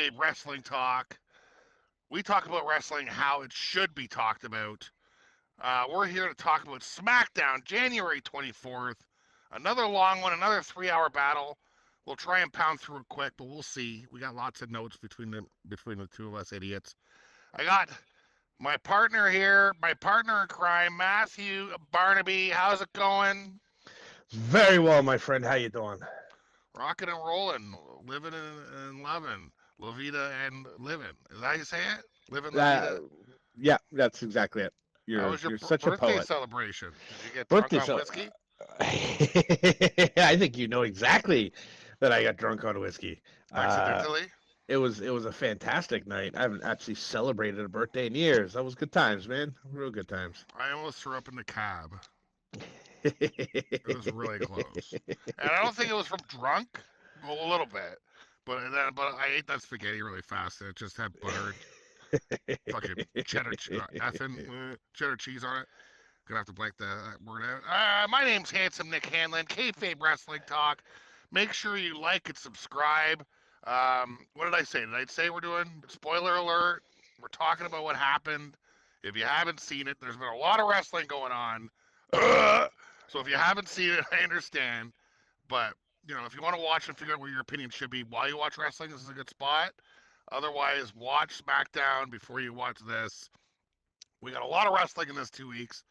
Kayfabe Wrestling Talk. We talk about wrestling how it should be talked about. We're here to talk about SmackDown, January 24th. Another long one, another 3-hour battle. We'll try and pound through it quick, but we'll see. We got lots of notes between the two of us idiots. I got my partner here, my partner in crime, Matthew Barnaby. How's it going? Very well, my friend. How you doing? Rocking and rolling, living and loving. La vida and living. Is that how you say it? Living La Uh, vida? yeah, that's exactly it. How You're was your you're such a birthday poet. celebration? Did you get drunk Birthday on so whiskey? I think you know exactly that I got drunk on whiskey. Uh, Accidentally? it was a fantastic night. I haven't actually celebrated a birthday in years. That was good times, man. Real good times. I almost threw up in the cab. It was really close. And I don't think it was from drunk. Well, a little bit. But I ate that spaghetti really fast, and it just had butter, fucking cheddar cheese on it. Gonna have to blank that word out. My name's Handsome Nick Hanlon, Kayfabe Wrestling Talk. Make sure you like and subscribe. What did I say? Did I say we're doing spoiler alert? We're talking about what happened. If you haven't seen it, there's been a lot of wrestling going on. So if you haven't seen it, I understand. But if you want to watch and figure out where your opinion should be while you watch wrestling, this is a good spot. Otherwise, watch SmackDown before you watch this. We got a lot of wrestling in this 2 weeks.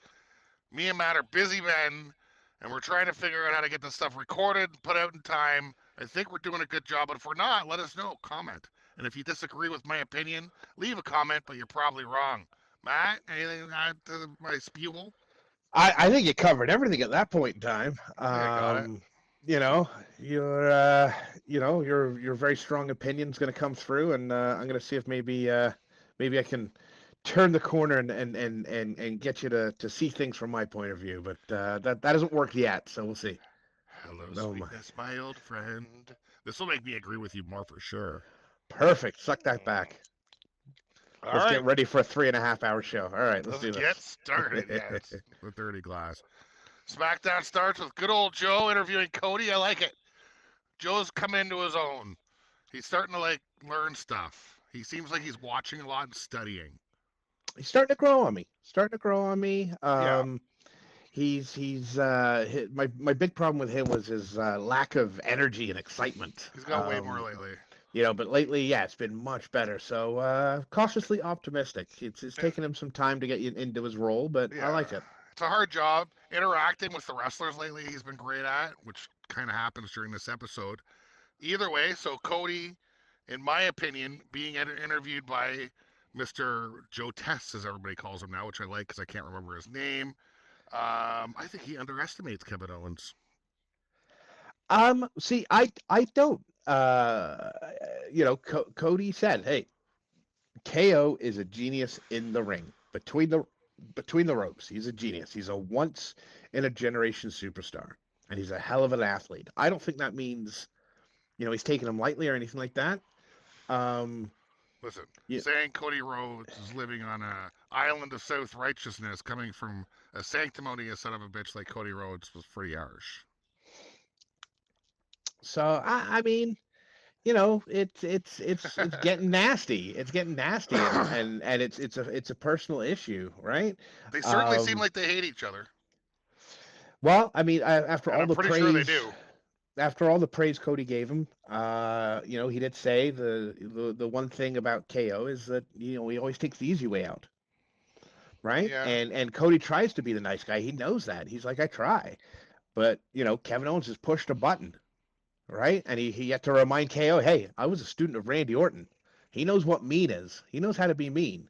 Me and Matt are busy men, and we're trying to figure out how to get this stuff recorded and put out in time. I think we're doing a good job, but if we're not, let us know. Comment. And if you disagree with my opinion, leave a comment, but you're probably wrong. Matt, anything to add to my spiel? I think you covered everything at that point in time. Yeah, got it. You know, your very strong opinion's going to come through, and I'm going to see if maybe I can turn the corner and get you to see things from my point of view. But that hasn't worked yet, so we'll see. Hello, Oh my, sweetness, my old friend. This will make me agree with you more for sure. perfect. Suck that back. All Let's right, get ready for a 3.5 hour show. All right, let's let's do get this. started. Yeah, it's the dirty glass. SmackDown starts with good old Joe interviewing Cody. I like it. Joe's come into his own. He's starting to learn stuff. He seems like he's watching a lot and studying. He's starting to grow on me. Starting to grow on me. Yeah, My big problem with him was his lack of energy and excitement. he's got way more lately. But lately, yeah, it's been much better. So cautiously optimistic. It's taken him some time to get into his role, but I Yeah, like it. it's a hard job. Interacting with the wrestlers lately, he's been great at, which kind of happens during this episode. Either way, so Cody, in my opinion, being interviewed by Mr. Joe Test, as everybody calls him now, which I like because I can't remember his name. I think he underestimates Kevin Owens. See, I don't. Cody said, "Hey, KO is a genius in the ring between the ropes. He's a genius. He's a once in a generation superstar, and he's a hell of an athlete. I don't think that means he's taking him lightly or anything like that. Um, Listen, yeah, saying Cody Rhodes is living on a island of self righteousness, coming from a sanctimonious son of a bitch like Cody Rhodes, was pretty harsh. so I mean, it's getting nasty. It's getting nasty, and it's a personal issue, right? They certainly seem Um, like they hate each other, well, I mean, after and all I'm the pretty sure they praise do. Cody gave him, he did say the one thing about KO is that he always takes the easy way out, right? Yeah. And Cody tries to be the nice guy. He knows that. He's like, I try, but Kevin Owens has pushed a button, right? And he had to remind KO, hey, I was a student of Randy Orton. He knows what mean is. He knows how to be mean,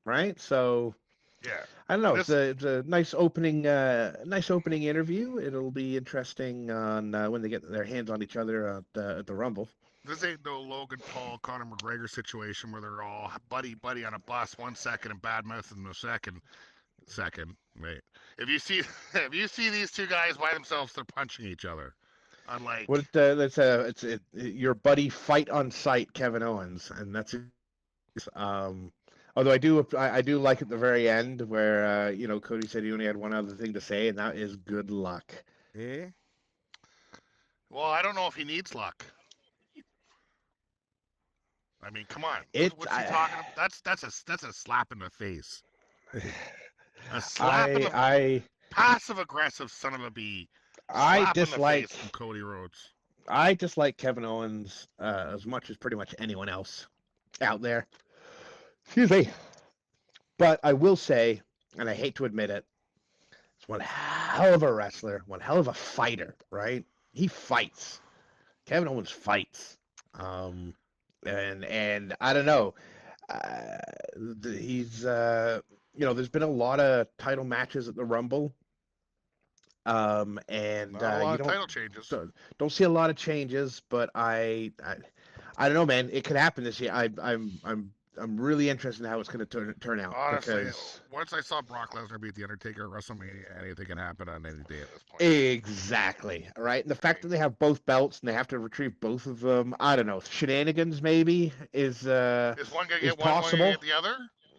right? So Yeah. I don't And know. this It's a nice opening interview. It'll be interesting on when they get their hands on each other at the Rumble. this ain't no Logan Paul Conor McGregor situation where they're all buddy buddy on a bus 1 second and bad mouthing the second. Wait. If you see if you see these two guys by themselves, they're punching each other. Unlike What your buddy fight on sight, Kevin Owens, and that's although I do like at the very end where Cody said he only had one other thing to say, and that is good luck. eh? Well, I don't know if he needs luck. I mean, come on. It, What's he talking about? That's a slap in the face. A slap in the I passive aggressive son of a bee. I Slap in the dislike face from Cody Rhodes. I dislike Kevin Owens as much as pretty much anyone else out there. Excuse me. But I will say, and I hate to admit it, it's one hell of a wrestler, one hell of a fighter, right? He fights. Kevin Owens fights. And I don't know. Uh, he's there's been a lot of title matches at the Rumble. And Not a lot you of title changes. don't see a lot of changes, but I don't know, man. It could happen this year. I'm really interested in how it's going to turn out. Honestly, Because once I saw Brock Lesnar beat The Undertaker at WrestleMania, anything can happen on any day at this point. exactly, right? And the fact that they have both belts and they have to retrieve both of them, I don't know, shenanigans maybe is one going to get one, possible, one get the other?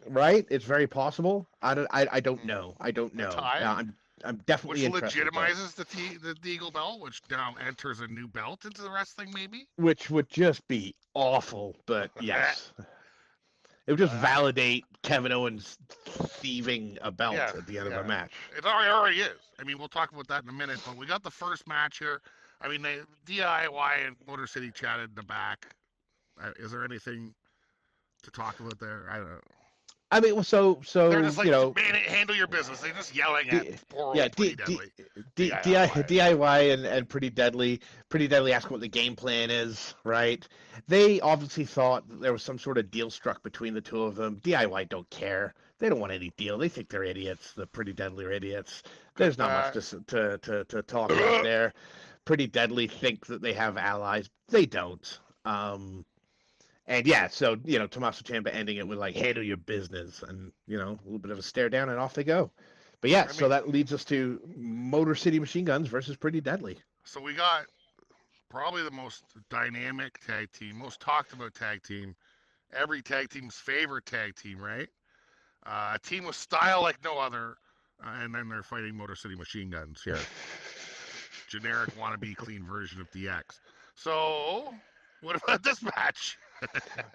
right? It's very possible. I don't know. I don't know. Tie? I'm definitely which interested. legitimizes the Eagle belt, which now enters a new belt into the wrestling, maybe. Which would just be awful, but yes. It would just validate Kevin Owens thieving a belt at the end of a match. It already is. I mean, we'll talk about that in a minute, but we got the first match here. I mean, DIY and Motor City chatted in the back. Is there anything to talk about there? I don't know. I mean, so they're just like, man, handle your business. They're just yelling at poor old Pretty Deadly. DIY and Pretty Deadly. Pretty Deadly asking what the game plan is, right? They obviously thought that there was some sort of deal struck between the two of them. DIY don't care. They don't want any deal. They think they're idiots. The Pretty Deadly are idiots. There's not much to talk about there. Pretty Deadly think that they have allies. They don't. And yeah, so, Tommaso Ciampa ending it with like, handle your business and, a little bit of a stare down and off they go. But yeah, so that leads us to Motor City Machine Guns versus Pretty Deadly. So we got probably the most dynamic tag team, most talked about tag team, every tag team's favorite tag team, right? A team with style like no other, and then they're fighting Motor City Machine Guns here. Generic wannabe clean version of DX. So, what about this match?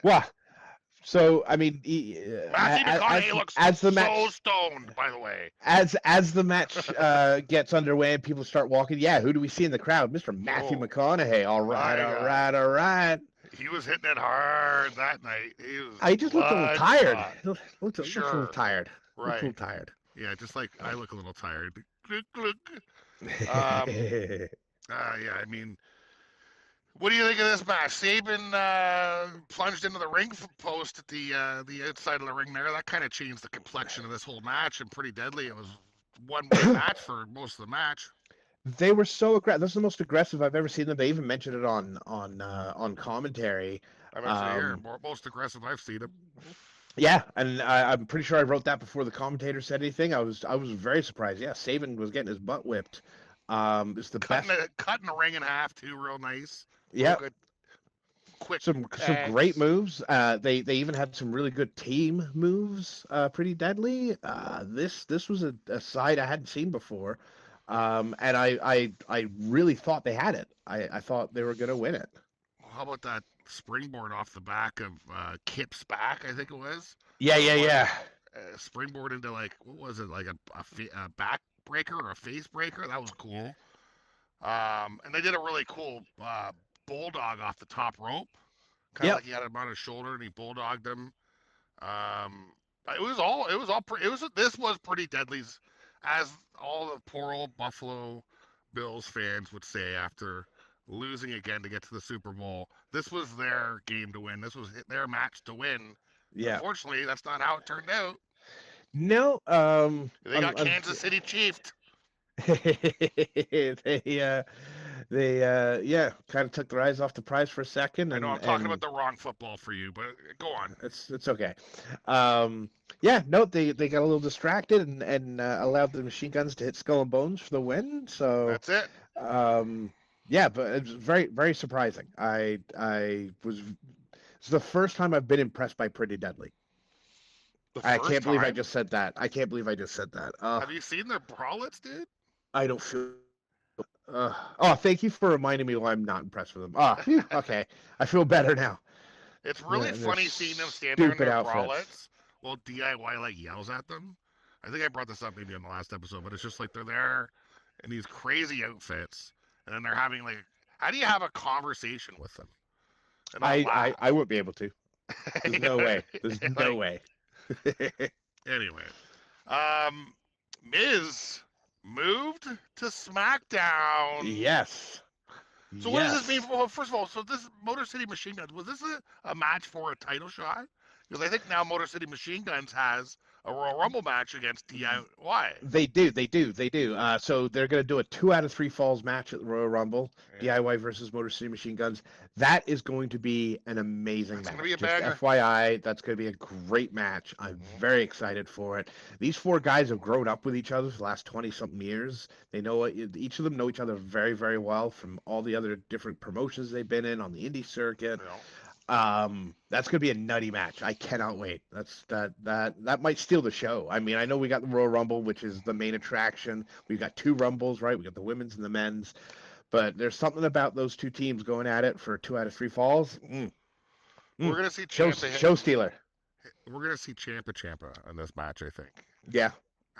Well, so I mean, Matthew McConaughey looks so stoned, by the way. As the match gets underway and people start walking, who do we see in the crowd? Mr. Matthew McConaughey. All right. He was hitting it hard that night. He just looked a little tired. Looked a little tired. Right. Looked a little tired. Yeah, just like I look a little tired. I mean, what do you think of this match? Saban plunged into the ring post at the outside of the ring there. That kind of changed the complexion of this whole match, and Pretty Deadly. It was one-way match for most of the match. They were so aggressive. This is the most aggressive I've ever seen them. They even mentioned it on commentary. I'm actually here. Most aggressive I've seen them. Yeah, and I'm pretty sure I wrote that before the commentator said anything. I was very surprised. Yeah, Saban was getting his butt whipped. It's the best. Cutting the ring in half too, real nice. Yeah, quick. Some great moves. They even had some really good team moves. Pretty Deadly. This was a side I hadn't seen before, and I really thought they had it. I thought they were going to win it. How about that springboard off the back of Kip's back? I think it was. Yeah. Springboard into like, what was it, like a back breaker or a face breaker? That was cool. And they did a really cool bulldog off the top rope, kind of like he had him on his shoulder and he bulldogged him. This was Pretty Deadly's, as all the poor old Buffalo Bills fans would say after losing again to get to the Super Bowl. This was their game to win. This was their match to win. Yeah. Unfortunately, that's not how it turned out. No. They got Kansas City chiefed. They kind of took their eyes off the prize for a second. I know I'm talking about the wrong football for you, but go on. It's okay. They got a little distracted and allowed the Machine Guns to hit Skull and Bones for the win. So that's it. But it was very, very surprising. It's the first time I've been impressed by Pretty Deadly. I can't believe I just said that. Have you seen their brawlets, dude? I don't feel. Thank you for reminding me why I'm not impressed with them. Okay, I feel better now. It's really and funny seeing them stand there in stupid their outfits. bralettes while DIY like yells at them. I think I brought this up maybe in the last episode, but it's just like they're there in these crazy outfits, and then they're having like, how do you have a conversation with them and not laugh? I wouldn't be able to. There's no way. There's no Like, way. anyway, um, Miz moved to SmackDown. Yes. So what does this mean? Well, first of all, so this Motor City Machine Guns, was this a match for a title shot? Because I think now Motor City Machine Guns has a Royal Rumble match against DIY. They do. So they're going to do a 2 out of 3 falls match at the Royal Rumble, Yeah. DIY versus Motor City Machine Guns. That is going to be an amazing match. That's gonna be a Just banger. FYI, that's going to be a great match. I'm very excited for it. These 4 guys have grown up with each other for the last 20-something years. They know each of them know each other very, very well from all the other different promotions they've been in on the indie circuit. You know? That's gonna be a nutty match. I cannot wait. That might steal the show. I mean, I know we got the Royal Rumble, which is the main attraction. We've got 2 Rumbles, right? We got the women's and the men's, but there's something about those 2 teams going at it for 2 out of 3 falls. We're gonna see Show stealer. We're gonna see Ciampa in this match, I think. Yeah.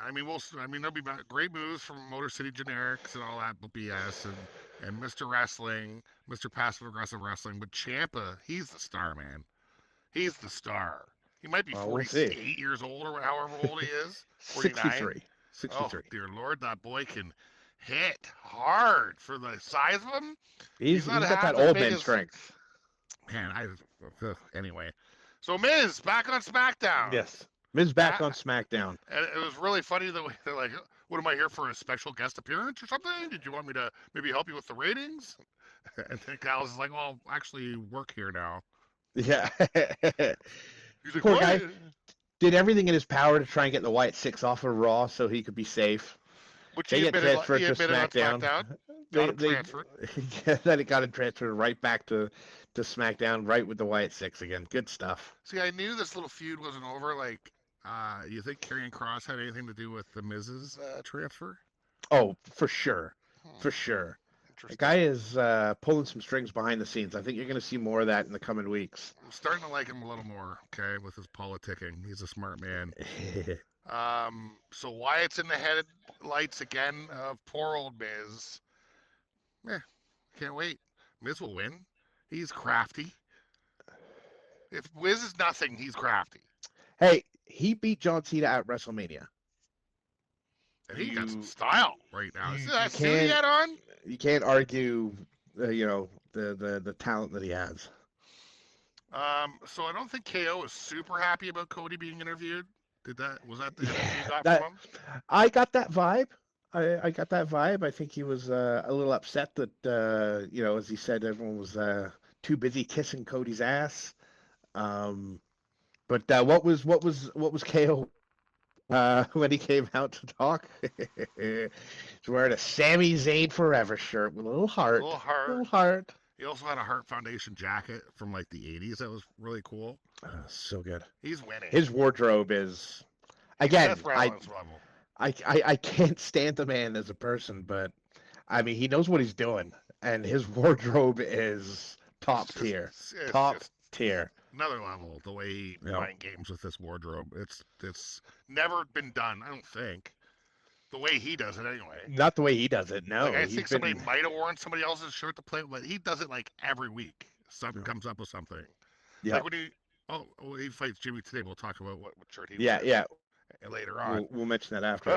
I mean, there'll be great moves from Motor City Generics and all that BS and Mr. Wrestling, Mr. Passive Aggressive Wrestling, but Ciampa, he's the star, man. He's the star. He might be 48 years old or however old he is. 63. 63. Oh, dear Lord, that boy can hit hard for the size of him. He's got that old man strength. Man, anyway. So Miz back on SmackDown. Yes. Miz back on SmackDown. And it was really funny the way they're like, what am I here for, a special guest appearance or something? Did you want me to maybe help you with the ratings? And then Callis is like, well, actually work here now. Yeah. He's like, poor what? guy did everything in his power to try and get the Wyatt 6 off of Raw so he could be safe. Which they get transferred to SmackDown. Got him transferred. Then it got him transferred right back to SmackDown, right with the Wyatt 6 again. Good stuff. See, I knew this little feud wasn't over. Like, you think Karrion Kross had anything to do with the Miz's transfer? Oh, for sure. For sure. The guy is pulling some strings behind the scenes. I think you're going to see more of that in the coming weeks. I'm starting to like him a little more, okay, with his politicking. He's a smart man. So Wyatt's in the headlights again of poor old Miz. Can't wait. Miz will win. He's crafty. If Wiz is nothing, he's crafty. Hey, he beat John Cena at WrestleMania. And he got some style right now. See that suit he had on? You can't argue, the talent that he has. So I don't think KO is super happy about Cody being interviewed. Was that the interview you got from him? I got that vibe. I got that vibe. I think he was a little upset that as he said, everyone was too busy kissing Cody's ass. But what was KO when he came out to talk? He's wearing a Sami Zayn Forever shirt with a little heart. Little heart. He also had a Heart Foundation jacket from like the 80s that was really cool. So good. He's winning. His wardrobe is, again, I can't stand the man as a person, but I mean, he knows what he's doing, and his wardrobe is top tier. Top tier. Another level, the way he playing games with this wardrobe. It's never been done, I don't think. The way he does it, anyway. Not the way he does it, no. Like, I think somebody might have worn somebody else's shirt to play, but he does it like every week. Something comes up with something. Yeah. Like when he fights Jimmy today, we'll talk about what shirt he wears. Yeah. Later on. We'll mention that after.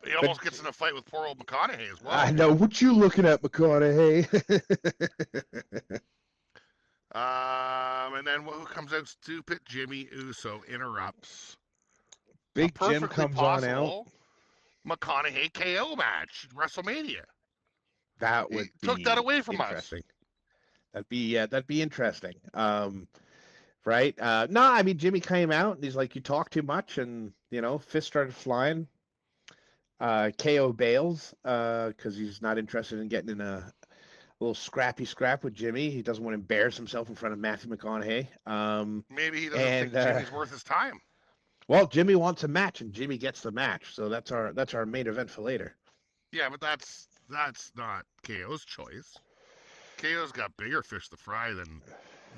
He almost gets in a fight with poor old McConaughey as well. I know. What you looking at, McConaughey? And then who comes out stupid? Jimmy Uso interrupts. Big Jim comes on out. McConaughey KO match, WrestleMania. That would took that away from us. That'd be interesting. Right? No, I mean Jimmy came out and he's like, "You talk too much," and fists started flying. KO bails because he's not interested in getting in a little scrap with Jimmy. He doesn't want to embarrass himself in front of Matthew McConaughey. Maybe he doesn't think Jimmy's worth his time. Well, Jimmy wants a match, and Jimmy gets the match, so that's our main event for later. Yeah, but that's not KO's choice. KO's got bigger fish to fry than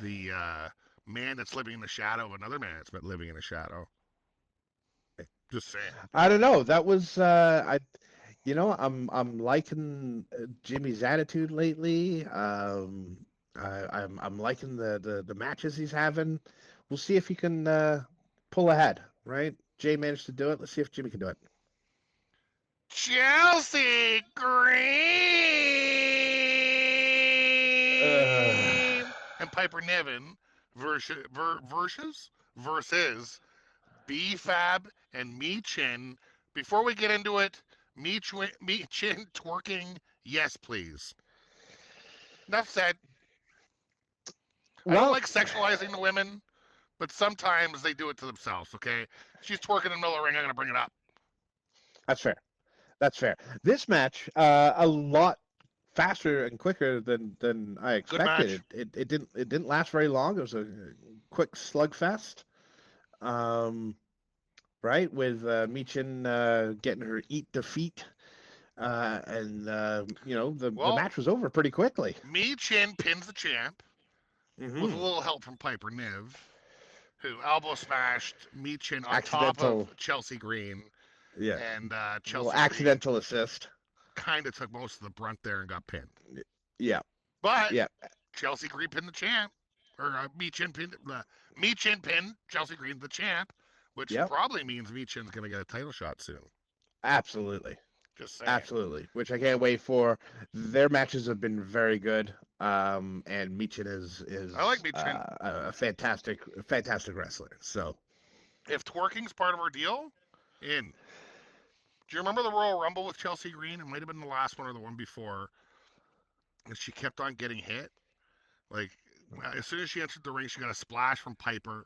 the man that's living in the shadow of another man that's been living in the shadow. Just saying. I don't know. That was I'm liking Jimmy's attitude lately. I'm liking the matches he's having. We'll see if he can pull ahead, right? Jay managed to do it. Let's see if Jimmy can do it. Chelsea Green and Piper Niven versus B-Fab and Michin. Before we get into it, Michin twerking, yes, please. Enough said. I don't like sexualizing the women, but sometimes they do it to themselves, okay? She's twerking in the middle of the ring, I'm going to bring it up. That's fair. That's fair. This match, a lot faster and quicker than I expected. It didn't last very long. It was a quick slugfest. Right, with Michin getting her eat defeat. The match was over pretty quickly. Michin pins the champ with a little help from Piper Niv, who elbow smashed Michin on top of Chelsea Green. Yeah. And Chelsea accidental assist. Kind of took most of the brunt there and got pinned. Yeah. But Chelsea Green pinned the champ. Or Michin pinned Chelsea Green the champ, which probably means Michin's going to get a title shot soon. Absolutely. Just saying. Absolutely. Which I can't wait for. Their matches have been very good. And Michin is I like Michin. A fantastic wrestler. So if twerking's part of her deal, in. Do you remember the Royal Rumble with Chelsea Green? It might have been the last one or the one before. And she kept on getting hit. Like, as soon as she entered the ring, she got a splash from Piper.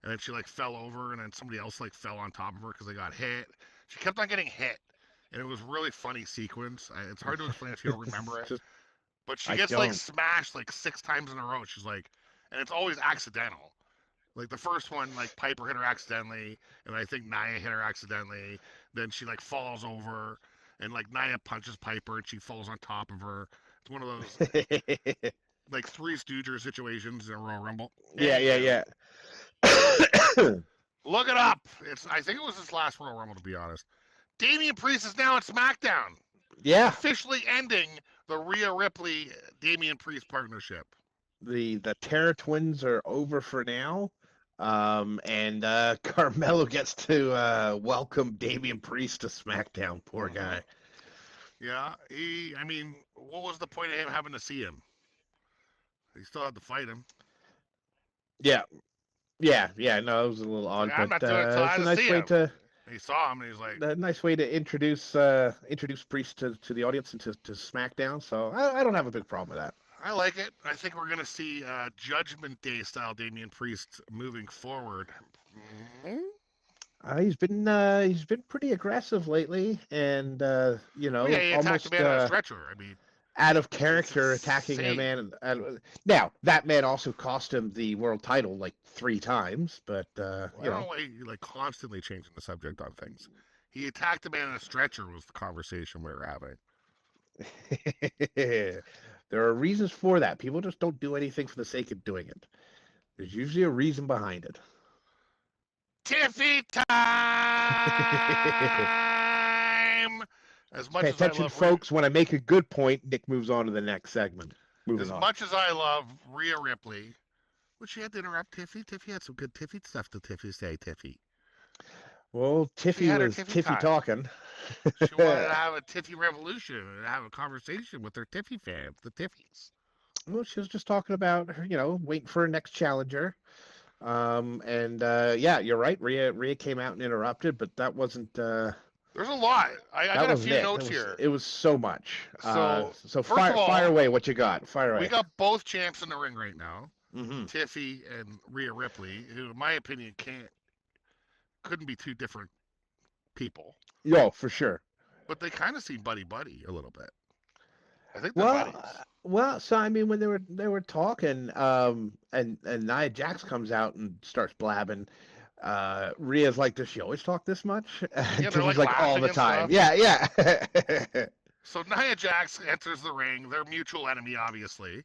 And then she, fell over. And then somebody else, fell on top of her because they got hit. She kept on getting hit. And it was a really funny sequence. It's hard to explain if you don't remember it. But she gets, smashed, 6 times in a row. She's and it's always accidental. The first one, Piper hit her accidentally, and I think Nia hit her accidentally. Then she, falls over, and, Nia punches Piper, and she falls on top of her. It's one of those, Three Stooges situations in a Royal Rumble. Yeah. Look it up. I think it was his last Royal Rumble, to be honest. Damian Priest is now at SmackDown. Yeah. Officially ending the Rhea Ripley-Damian Priest partnership. The Terror Twins are over for now. And Carmelo gets to welcome Damian Priest to SmackDown. Poor guy. Yeah, what was the point of him having to see him? He still had to fight him. Yeah. No, it was a little odd, I'm not doing it until I had to see him. He saw him, and he's a nice way to introduce Priest to the audience and to SmackDown. So I don't have a big problem with that. I like it. I think we're going to see Judgment Day style Damian Priest moving forward. He's been pretty aggressive lately, and he attacked a man on a stretcher. Out of character, attacking a man. Now that man also cost him the world title 3 times, but I don't know why he constantly changing the subject on things. He attacked a man on a stretcher was the conversation we were having. There are reasons for that. People just don't do anything for the sake of doing it. There's usually a reason behind it. Tiffy time! Pay attention, folks. When I make a good point, Nick moves on to the next segment. As much as I love Rhea Ripley, which she had to interrupt Tiffy. Tiffy had some good Tiffy stuff to say, Tiffy. Well, Tiffy was Tiffy talking. She wanted to have a Tiffy revolution and have a conversation with her Tiffy fans, the Tiffies. Well, she was just talking about, waiting for her next challenger. You're right. Rhea came out and interrupted, but that wasn't. There's a lot. I got a few notes here. It was so much. So fire away what you got. Fire away. We got both champs in the ring right now. Mm-hmm. Tiffy and Rhea Ripley, who, in my opinion, couldn't be 2 different people. Yo, for sure. But they kind of seem buddy a little bit. I think they're buddies. Well, so when they were talking, and Nia Jax comes out and starts blabbing. Rhea's does she always talk this much? Yeah, they're all the time. Yeah. So Nia Jax enters the ring. They're mutual enemy, obviously.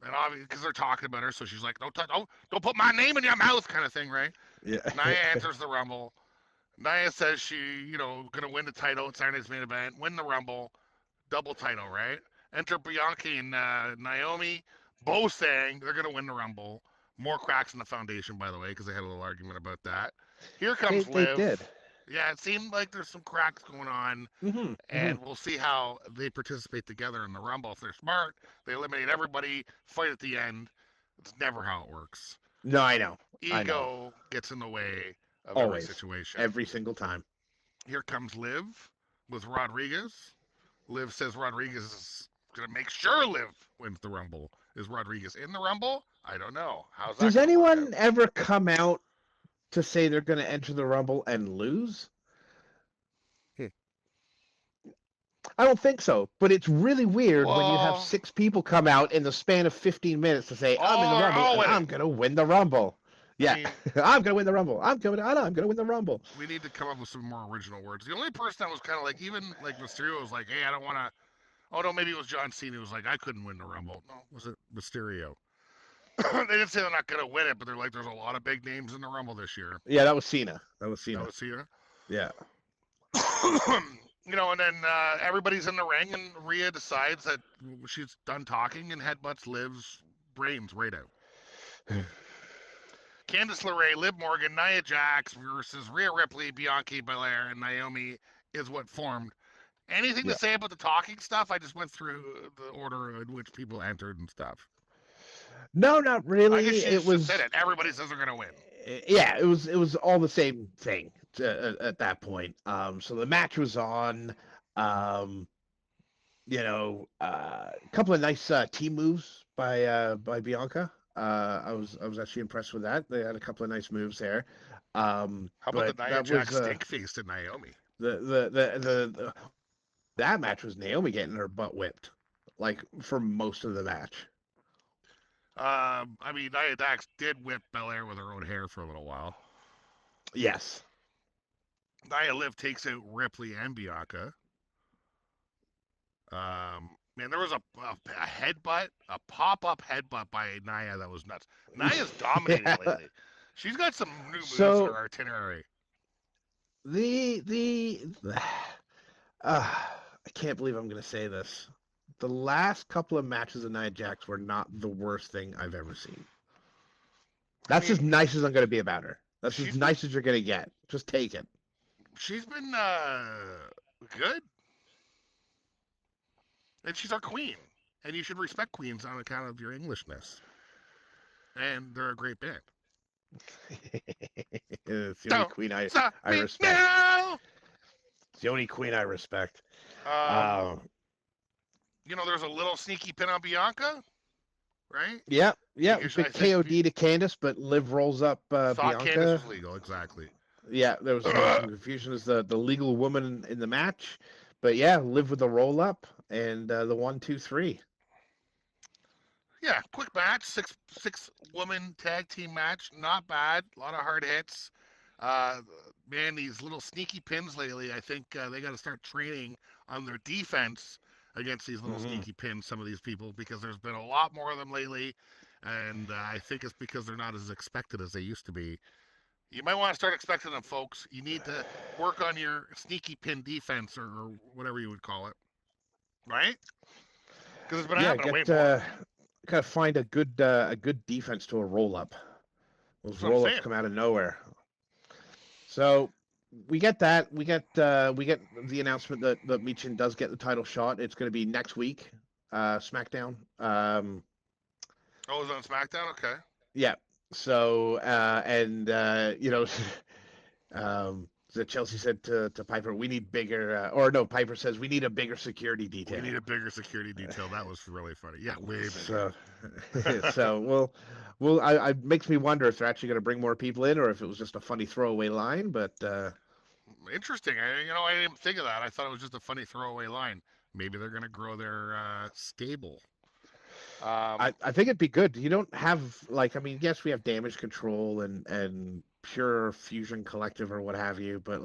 And obviously, because they're talking about her, so she's like, don't put my name in your mouth," kind of thing, right? Yeah. Nia enters the Rumble. Nia says gonna win the title at Saturday's main event, win the Rumble, double title, right? Enter Bianca and Naomi, both saying they're gonna win the Rumble. More cracks in the foundation, by the way, because they had a little argument about that. Here they comes they Liv. did. Yeah, it seemed like there's some cracks going on, Hmm. Hmm. and we'll see how they participate together in the Rumble. If they're smart, they eliminate everybody, fight at the end. It's never how it works. No, I know. I know. Ego gets in the way of every Always. situation. Every single time. Here comes Liv with Rodriguez. Liv says Rodriguez is going to make sure Liv wins the Rumble. Is Rodriguez in the Rumble? I don't know. How's that Does going to work anyone out? ever come out to say they're going to enter the Rumble and lose? I don't think so. But it's really weird when you have Well, 6 people come out in the span of 15 minutes to say, "I'm in the they're Rumble all and winning. I'm going to win the Rumble." I Yeah, mean, I'm going to win the Rumble. I'm going to win the Rumble. we need to come up with some more original words. The only person that was kind of like, even like Mysterio was like, "Hey, I don't want to." Oh no, maybe it was John Cena who was like, "I couldn't win the Rumble." No, was it Mysterio? They didn't say they're not going to win it, but they're like, "There's a lot of big names in the Rumble this year." Yeah, that was Cena. That was That Cena. was Cena. Yeah. And then everybody's in the ring, and Rhea decides that she's done talking and headbutts Liv's brains right out. Candice LeRae, Liv Morgan, Nia Jax versus Rhea Ripley, Bianca Belair, and Naomi is what formed. Anything Yeah. to say about the talking stuff? I just went through the order in which people entered and stuff. No, not I really. guess she It just was said it. Everybody says they're going to win. yeah, it was all the same thing at that point. So the match was on. Um, a couple of nice team moves by Bianca. I was actually impressed with that. They had a couple of nice moves there. How about But the Nia that Jax was stink face to Naomi? the that match was Naomi getting her butt whipped, like for most of the match. I mean, Nia Jax did whip Belair with her own hair for a little while. Yes. Nia Liv takes out Ripley and Bianca. Man, there was a headbutt, a pop-up headbutt by Nia that was nuts. Nia's dominating Yeah. lately. She's got some new moves in So her itinerary. the I can't believe I'm going to say this. The last couple of matches of Nia Jax were not the worst thing I've ever seen. That's as nice as I'm going to be about her. That's as nice as you're going to get. Just take it. She's been good, and she's our queen. And you should respect queens on account of your Englishness. And they're a great band. It's the only queen I respect. Now! It's the only queen I respect. There's a little sneaky pin on Bianca, right? Yeah. Because Big KOD to Candice, but Liv rolls up Thought Bianca. Candice was legal, exactly. Yeah, there was some confusion as the legal woman in the match. But yeah, Liv with the roll up and the 1, 2, 3. Yeah, quick match, six woman tag team match, not bad. A lot of hard hits. Man, these little sneaky pins lately. I think they got to start training on their defense against these little sneaky pins. Some of these people, because there's been a lot more of them lately, and I think it's because they're not as expected as they used to be. You might want to start expecting them, folks. You need to work on your sneaky pin defense or whatever you would call it, right? Because it's been happening way more. Gotta find a good defense to a roll up. Those roll ups come out of nowhere. So we get that. We get the announcement that Michin does get the title shot. It's going to be next week, SmackDown. Oh, it's on SmackDown. Okay. Yeah. So so Chelsea said to Piper, "We need bigger," Piper says, "We need a bigger security detail." We need a bigger security detail. That was really funny. Yeah, way bigger. So I makes me wonder if they're actually going to bring more people in, or if it was just a funny throwaway line. But interesting. I didn't think of that. I thought it was just a funny throwaway line. Maybe they're going to grow their stable. I think it'd be good. You don't have yes, we have Damage Control and Pure Fusion Collective or what have you, but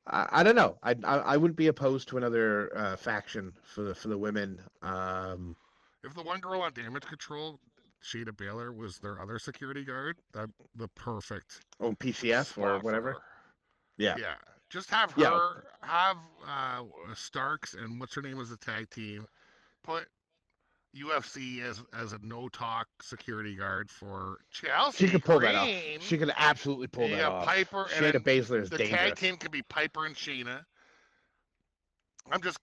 I don't know. I wouldn't be opposed to another faction for the women. If the one girl on Damage Control, Shayna Baszler, was their other security guard, that the perfect PCF or spot for whatever. her. Yeah. Yeah, just have Yeah. her, have Starks and what's her name as a tag team. Put UFC as a no talk security guard for Chelsea She could pull that off. Green. She could absolutely pull And you that got off. Piper, and Shayna then Baszler is the dangerous. tag team could be Piper and Shayna. I'm just,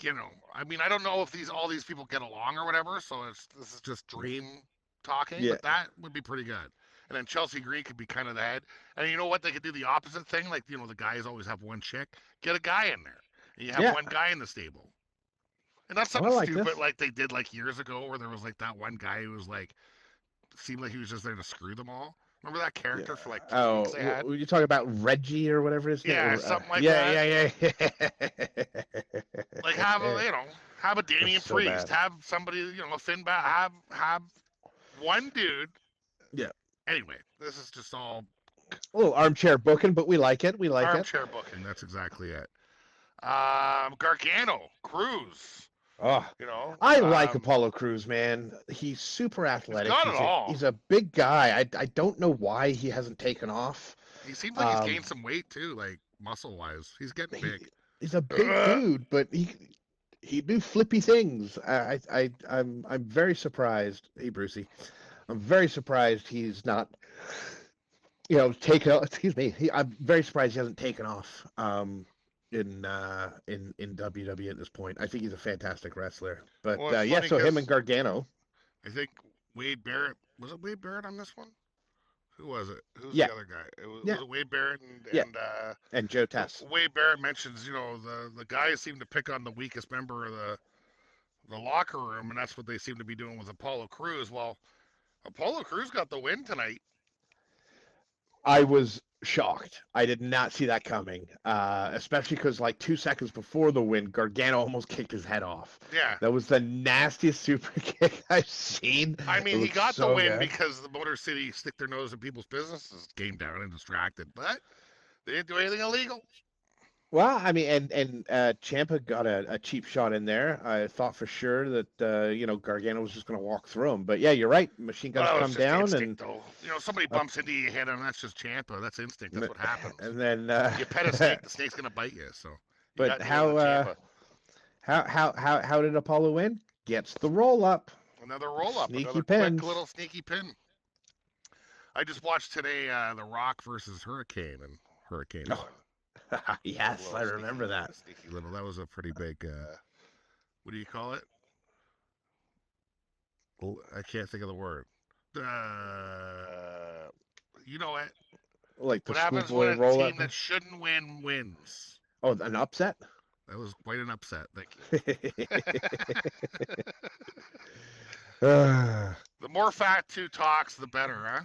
I mean, I don't know if all these people get along or whatever, so this is just dream talking, Yeah. but that would be pretty good. And then Chelsea Green could be kind of the head. And you know what? They could do the opposite thing. Like, the guys always have one chick. Get a guy in there. And you have one guy in the stable. And that's something stupid like they did like years ago where there was like that one guy who was like, seemed like he was just there to screw them all. Remember that character for like 2 weeks they had? You talking about Reggie or whatever his name? Yeah, something like that. Yeah. Like have a Damian so Priest, bad. have somebody, a Finn Balor, have one dude. Yeah. Anyway, this is just all a little armchair booking, but we like it. We like armchair booking. That's exactly it. Gargano, Cruz. Oh, I like Apollo Crews, man. He's super athletic. He's a big guy. I don't know why he hasn't taken off. He seems like he's gained some weight too, like muscle wise. He's getting big. He's a big dude, but he do flippy things. I'm very surprised. Hey, Brucey, I'm very surprised he's not. Taken. Excuse me. I'm very surprised he hasn't taken off. In WWE at this point. I think he's a fantastic wrestler. But so him and Gargano. I think Wade Barrett, was it Wade Barrett on this one? Who was it? Who's the other guy? Was it Wade Barrett and Joe Tess. Wade Barrett mentions, the guys seem to pick on the weakest member of the locker room, and that's what they seem to be doing with Apollo Crews. Well, Apollo Crews got the win tonight. I was shocked. I did not see that coming, especially because like 2 seconds before the win, Gargano almost kicked his head off. Yeah. That was the nastiest super kick I've seen. I mean, he got the win because the Motor City stick their nose in people's businesses, came down and distracted, but they didn't do anything illegal. Well, I mean, and Ciampa got a cheap shot in there. I thought for sure that Gargano was just going to walk through him. But yeah, you're right. Machine guns come down, instinct, and somebody bumps into your head, and that's just Ciampa. That's instinct. That's what happens. And then you pet a snake, the snake's going to bite you. So, but how did Apollo win? Gets the roll up. Another roll up. Sneaky another pin. Quick little sneaky pin. I just watched today The Rock versus Hurricane, and Hurricane won. Yes, I remember that. Sneaky little. That was a pretty big. What do you call it? I can't think of the word. You know it. Like the what happens when a team that shouldn't win wins? Oh, an upset? That was quite an upset. Thank you. The more Fatu talks, the better, huh?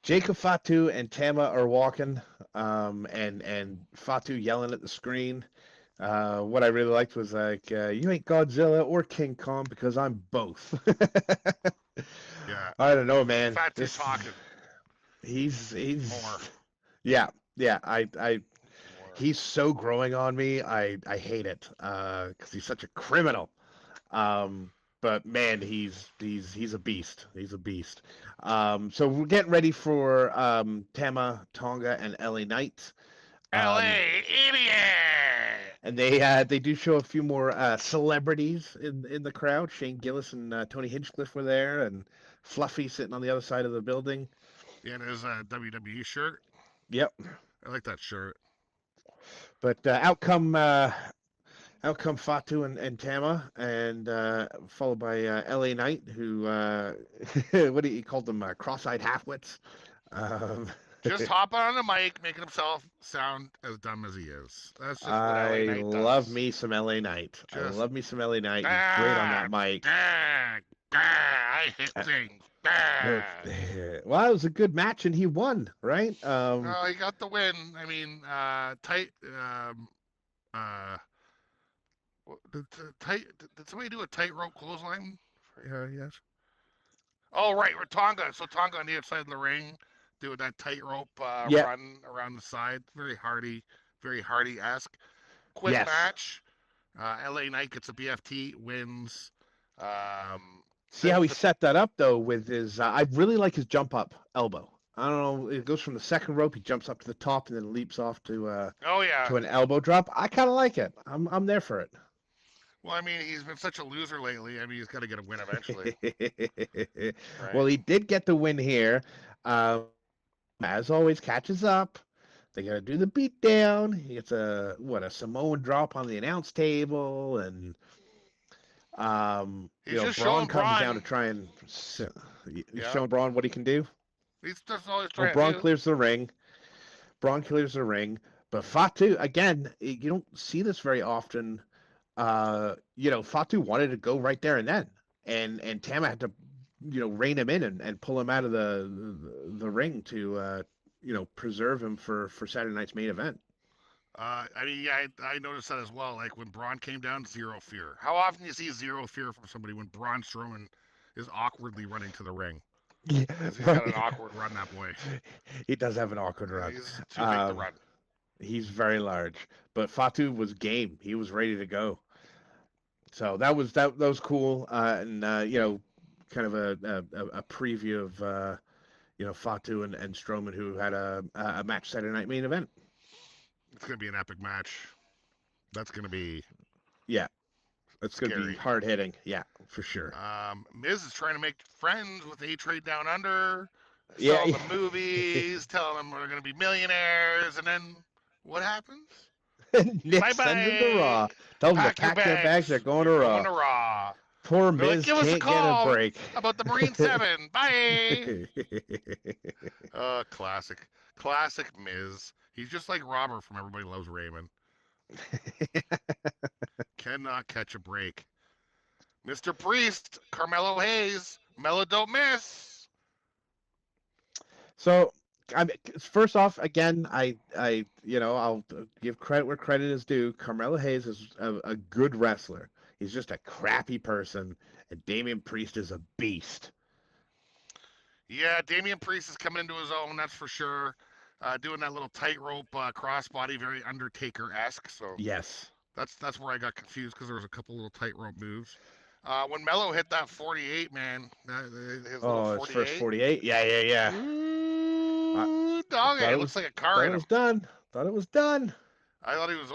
Jacob Fatu and Tama are walking, and Fatu yelling at the screen. What I really liked was like, you ain't Godzilla or King Kong because I'm both. Yeah. I don't know, man. Fatu talking. He's more. Yeah. He's so growing on me. I hate it because he's such a criminal. But man, he's a beast. He's a beast. So we're getting ready for Tama Tonga and LA Knight. LA idiot. And they do show a few more celebrities in the crowd. Shane Gillis and Tony Hinchcliffe were there, and Fluffy sitting on the other side of the building. Yeah, and his WWE shirt. Yep. I like that shirt. But out come Fatu and Tama, and followed by LA Knight, who what do you call them? Cross-eyed halfwits. Just hopping on the mic, making himself sound as dumb as he is. That's just what LA Knight does. love me some LA Knight. I love me some LA Knight. He's great on that mic. I hit things. Well, it was a good match, and he won, right? He got the win. I mean, tight. Did somebody do a tightrope clothesline? Yes. Oh, right. Tonga. So Tonga on the outside of the ring doing that tightrope run around the side. Very Hardy-esque. Quick match. LA Knight gets a BFT, wins. See how he set that up though with his. I really like his jump up elbow. I don't know. It goes from the second rope. He jumps up to the top and then leaps off to Oh yeah. an elbow drop. I kind of like it. I'm there for it. Well, I mean, he's been such a loser lately. I mean, he's got to get a win eventually, right? Well, he did get the win here. As always, catches up. They got to do the beatdown. He gets a Samoan drop on the announce table, and He's just Braun showing comes Braun. down to try and Yeah. showing Braun what he can do. He's just always Well, trying Braun to. clears the ring. But Fatu again, you don't see this very often. Fatu wanted to go right there and then, and Tama had to, rein him in and pull him out of the ring to, preserve him for Saturday night's main event. I mean, yeah, I noticed that as well. Like when Braun came down, zero fear. How often do you see zero fear from somebody when Braun Strowman is awkwardly running to the ring? Yeah, He's got an awkward run, that boy. He does have an awkward run. He's too big to run. He's very large, but Fatu was game. He was ready to go. So that was cool, and kind of a preview of Fatu and Strowman, who had a match Saturday night main event. It's gonna be an epic match. That's gonna be It's going to be hard hitting. Yeah, for sure. Miz is trying to make friends with A-Trade Down Under. Yeah. Selling the movies, telling them we're gonna be millionaires, and then what happens? Nick Bye-bye. sends him to Raw. Tell them to pack their bags. They're going to Raw. Going to Raw. Poor They're like, Miz give us a can't get a call break. about the Marine 7. Bye. Classic. Classic Miz. He's just like Robert from Everybody Loves Raymond. Cannot catch a break. Mr. Priest, Carmelo Hayes, Mello don't miss. So, first off, again, I'll give credit where credit is due. Carmelo Hayes is a good wrestler. He's just a crappy person, and Damian Priest is a beast. Yeah, Damian Priest is coming into his own, that's for sure. Doing that little tightrope crossbody, very Undertaker-esque. So yes, that's where I got confused because there was a couple little tightrope moves. When Mello hit that 48, man, his little 48. His first 48? Yeah. Ooh, dog, it looks like a car. Thought it was done. I thought he was.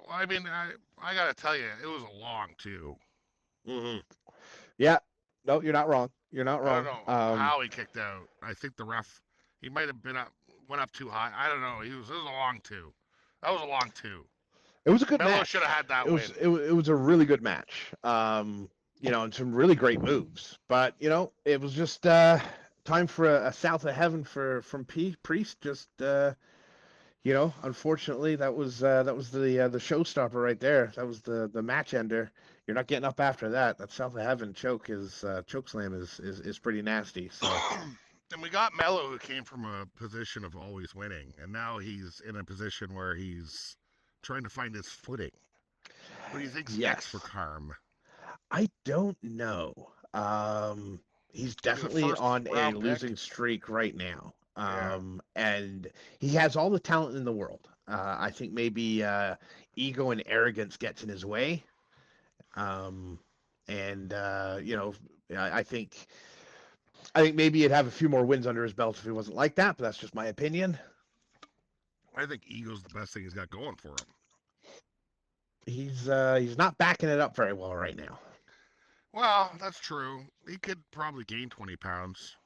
I mean, I gotta tell you, it was a long too. Mm-hmm. Yeah. No, you're not wrong. I don't know how he kicked out. I think the ref, he might have went up too high. I don't know. It was a long two. That was a long two. It was a good match. Mello should have had that win. It was a really good match. And some really great moves. But it was just time for a South of Heaven from Priest. Just unfortunately, that was the showstopper right there. That was the match ender. You're not getting up after that. That South of Heaven choke slam is pretty nasty. So. And we got Mello, who came from a position of always winning, and now he's in a position where he's trying to find his footing. What do you think's next for Carm? I don't know. He's definitely on a losing streak right now. And he has all the talent in the world. I think maybe ego and arrogance gets in his way. I think maybe he'd have a few more wins under his belt if he wasn't like that, but that's just my opinion. I think ego's the best thing he's got going for him. He's not backing it up very well right now. Well, that's true. He could probably gain 20 pounds.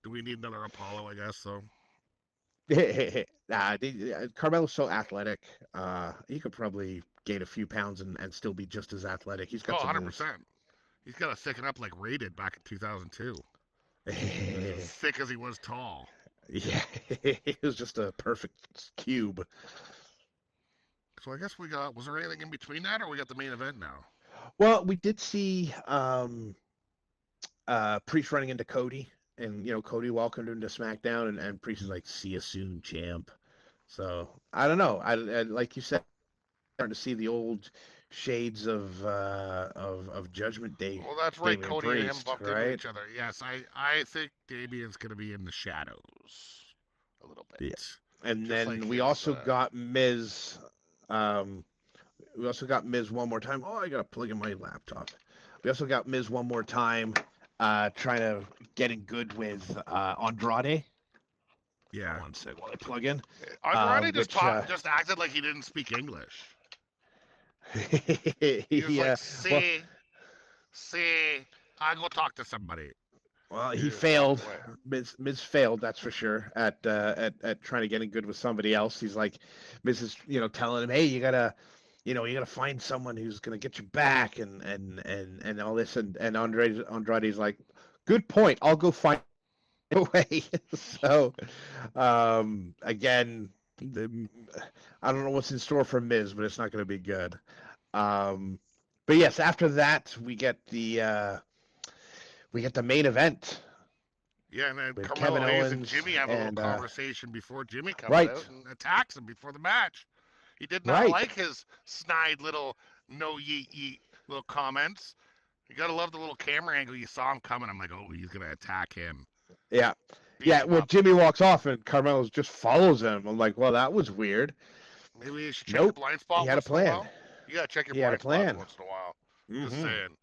Do we need another Apollo, I guess, so? Carmelo's so athletic. He could probably gain a few pounds and still be just as athletic. He's got 100%. Moves. He's got to thicken up like Ray did back in 2002. As thick as he was tall. Yeah, he was just a perfect cube. So I guess was there anything in between that, or we got the main event now? Well, we did see Priest running into Cody, and Cody welcomed him to SmackDown, and Priest is like, "See you soon, champ." So I don't know. I like you said, starting to see the old shades of Judgment Day. Well, that's right. Damian Cody Priest, and him bumped into each other. Yes, I think Damian's going to be in the shadows a little bit. Yeah. And Just then we also got Miz Miz one more time. Oh, I gotta plug in my laptop. We also got Miz one more time, trying to get in good with Andrade. Yeah. One sec while I plug in. Andrade Which just acted like he didn't speak English. He was he like, well, I go talk to somebody. well, He he just walked failed. away. Miz failed, that's for sure, at trying to get in good with somebody else. He's like, Miz is, telling him, hey, you gotta find someone who's gonna get you back and all this, and Andrade's like, good point. I'll go find a way. So, again, I don't know what's in store for Miz, but it's not gonna be good. But yes, after that we get the main event Yeah, and then with Carmelo Kevin Hayes and Owens Jimmy have a little and conversation before Jimmy comes right, out and attacks him before the match. He did not right, like his snide little no yeet yeet little comments. You gotta love the little camera angle. You saw him coming. I'm like, oh, he's gonna attack him. yeah, Beat yeah. him When up. Jimmy walks off and Carmelo just follows him, I'm like, well, that was weird. Maybe you should check your Nope, blind he spot had a once in a plan. while. You gotta check your He had a blind spot plan. once in a while. Just Hmm. saying.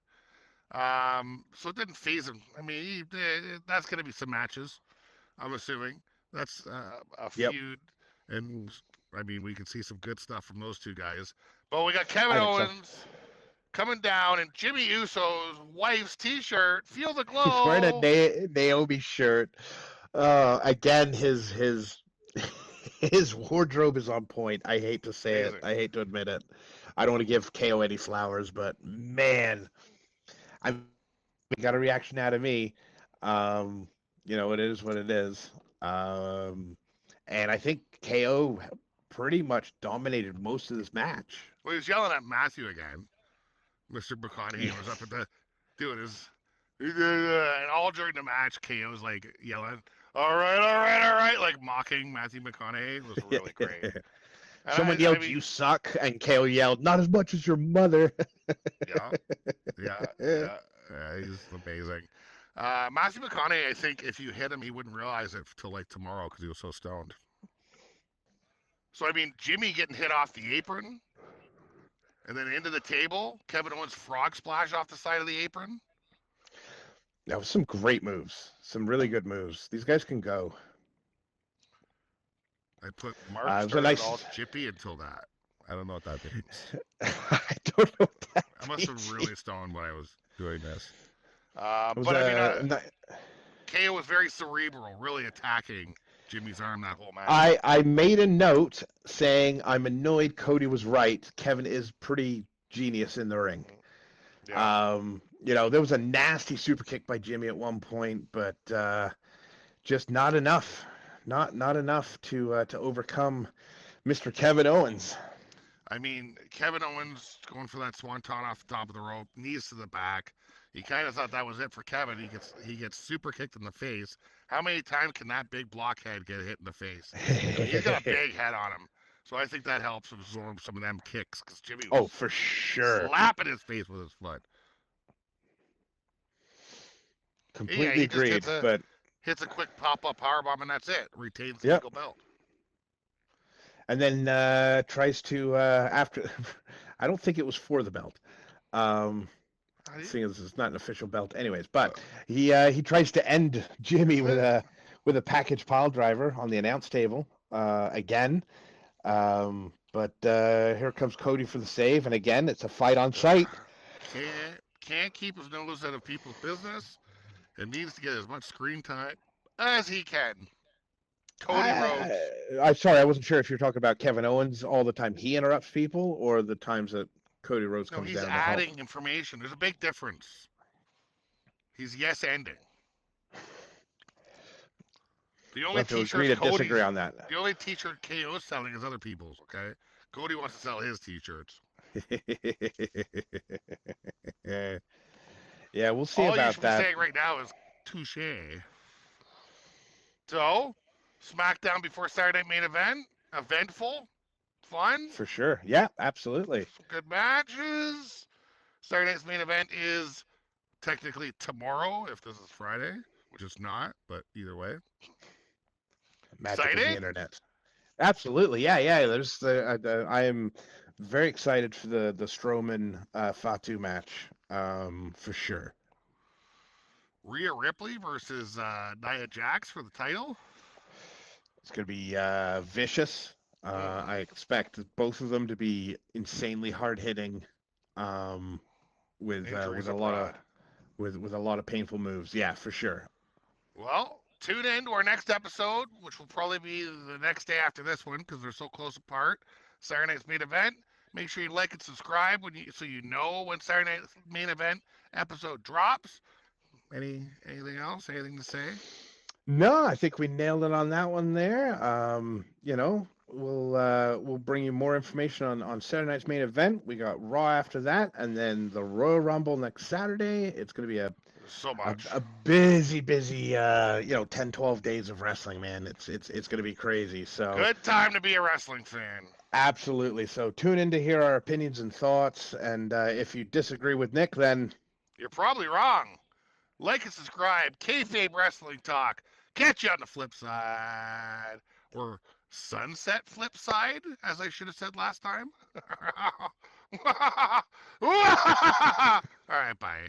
So it didn't phase him. I mean, that's gonna be some matches. I'm assuming that's a Yep, feud, and I mean we can see some good stuff from those two guys. But we got Kevin I think so. Owens coming down in Jimmy Uso's wife's T-shirt. Feel the He's wearing a glow. Naomi shirt. Again, his his wardrobe is on point. I hate to say it. Amazing. I hate to admit it. I don't want to give KO any flowers, but man, I got a reaction out of me. Um, it is what it is. Um, and I think KO pretty much dominated most of this match. Well, he was yelling at Matthew again. Mr. McConaughey was up at the doing his and all during the match, KO's like yelling, all right, all right, all right, like mocking Matthew McConaughey. It was really great. And Someone I yelled, mean, "You suck," and KO yelled, "Not as much as your mother." yeah, he's amazing. Matthew McConaughey, I think if you hit him, he wouldn't realize it till like tomorrow because he was so stoned. So I mean, Jimmy getting hit off the apron, and then into the table. Kevin Owens frog splash off the side of the apron. That was some great moves. Some really good moves. These guys can go. I put Mark It was a started nice. all chippy until that. I don't know what that means. I don't know what that I must have means. really stoned when I was doing this. It was But I mean, ni- KO was very cerebral, really attacking Jimmy's arm that whole match. I made a note saying I'm annoyed Cody was right. Kevin is pretty genius in the ring. Yeah. There was a nasty super kick by Jimmy at one point, but just not enough. Not enough to overcome Mr. Kevin Owens. I mean, Kevin Owens going for that swanton off the top of the rope, knees to the back. He kind of thought that was it for Kevin. He gets super kicked in the face. How many times can that big blockhead get hit in the face? He's got a big head on him. So I think that helps absorb some of them kicks because Jimmy was for sure. slapping his face with his foot. Completely agreed. But hits a quick pop-up powerbomb and that's it. Retains the eagle belt. And then tries to after. I don't think it was for the belt. Seeing as it's not an official belt, anyways. But he tries to end Jimmy with a package pile driver on the announce table again. But here comes Cody for the save, and again it's a fight on sight. Can't keep his nose out of people's business. It needs to get as much screen time as he can. Cody Rhodes. I'm sorry, I wasn't sure if you're talking about Kevin Owens all the time he interrupts people, or the times that Cody Rhodes comes down. He's adding information. There's a big difference. He's yes-ending. The only agree to disagree on that. The only t-shirt KO is selling is other people's, okay? Cody wants to sell his t-shirts. Yeah, we'll see about that. All you should be saying right now is touche. So, SmackDown before Saturday main event, eventful, fun. For sure. Yeah, absolutely. Good matches. Saturday night's main event is technically tomorrow, if this is Friday, which it's not, but either way. Magic of the internet. Absolutely. Yeah. There's I am very excited for the Strowman Fatu match, for sure. Rhea Ripley versus Nia Jax for the title. It's going to be vicious. I expect both of them to be insanely hard hitting, with Injuries a lot of abroad. with a lot of painful moves. Yeah, for sure. Well, tune in to our next episode, which will probably be the next day after this one because they're so close apart. Saturday night's main event. Make sure you like and subscribe so you know when Saturday night's main event episode drops. Anything else? Anything to say? No, I think we nailed it on that one there. We'll bring you more information on Saturday night's main event. We got Raw after that, and then the Royal Rumble next Saturday. It's going to be So much. a busy 10, 12 days of wrestling, man. It's going to be crazy. So Good time to be a wrestling fan. absolutely. So tune in to hear our opinions and thoughts. And if you disagree with Nick, then You're probably wrong. Like and subscribe. Kayfabe Wrestling Talk. Catch you on the flip side. Or sunset flip side, as I should have said last time. All right, bye.